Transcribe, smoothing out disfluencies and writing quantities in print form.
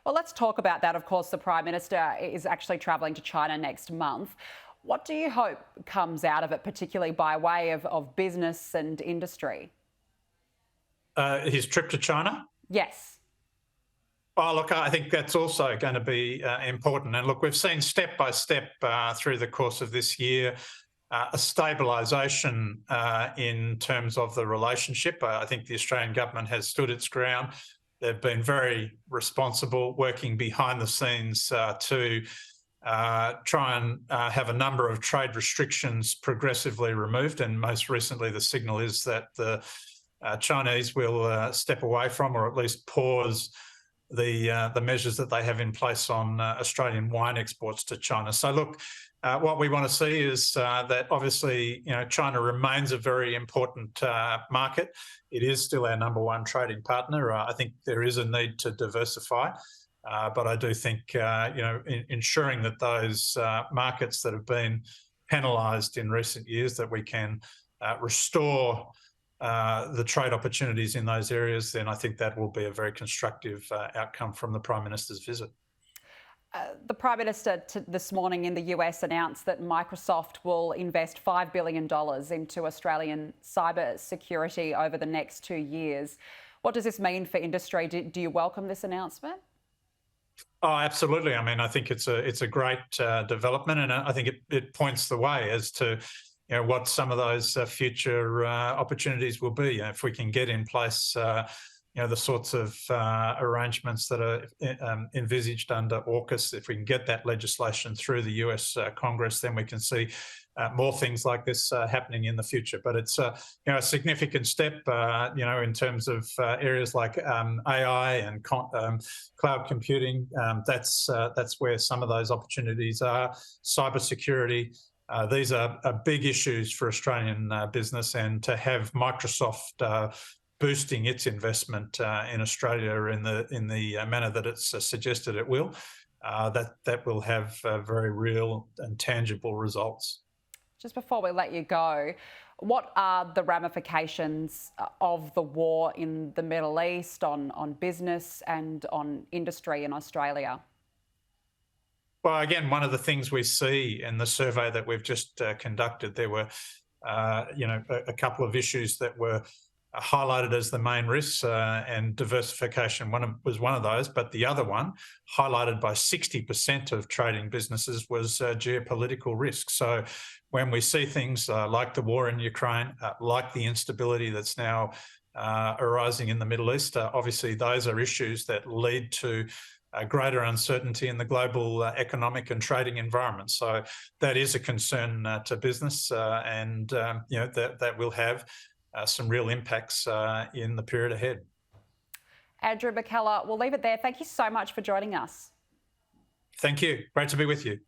Well, let's talk about that. Of course, the Prime Minister is actually travelling to China next month. What do you hope comes out of it, particularly by way of business and industry? His trip to China? Yes. Oh, look, I think that's also going to be important. And look, we've seen step by step through the course of this year a stabilisation in terms of the relationship. I think the Australian government has stood its ground. They've been very responsible, working behind the scenes to try and have a number of trade restrictions progressively removed. And most recently, the signal is that the Chinese will step away from, or at least pause, the measures that they have in place on Australian wine exports to China. So look, what we want to see is that obviously, China remains a very important market. It is still our number one trading partner. I think there is a need to diversify, but I do think ensuring that those markets that have been penalised in recent years, that we can restore the trade opportunities in those areas, then I think that will be a very constructive outcome from the Prime Minister's visit. The Prime Minister this morning in the US announced that Microsoft will invest $5 billion into Australian cyber security over the next 2 years. What does this mean for industry? Do you welcome this announcement? Oh, absolutely. I mean, I think it's a great development, and I think it points the way as to what some of those future opportunities will be. If we can get in place the sorts of arrangements that are envisaged under AUKUS, if we can get that legislation through the US Congress, then we can see more things like this happening in the future. But it's a significant step, in terms of areas like AI and cloud computing. That's where some of those opportunities are. Cybersecurity. These are big issues for Australian business, and to have Microsoft boosting its investment in Australia in the manner that it's suggested it will, that will have very real and tangible results. Just before we let you go, what are the ramifications of the war in the Middle East on business and on industry in Australia? Well, again, one of the things we see in the survey that we've just conducted, there were, a couple of issues that were highlighted as the main risks, and diversification was one of those. But the other one, highlighted by 60% of trading businesses, was geopolitical risk. So when we see things like the war in Ukraine, like the instability that's now arising in the Middle East, obviously those are issues that lead to greater uncertainty in the global economic and trading environment. So that is a concern to business, and that will have some real impacts in the period ahead. Andrew McKellar, we'll leave it there. Thank you so much for joining us. Thank you. Great to be with you.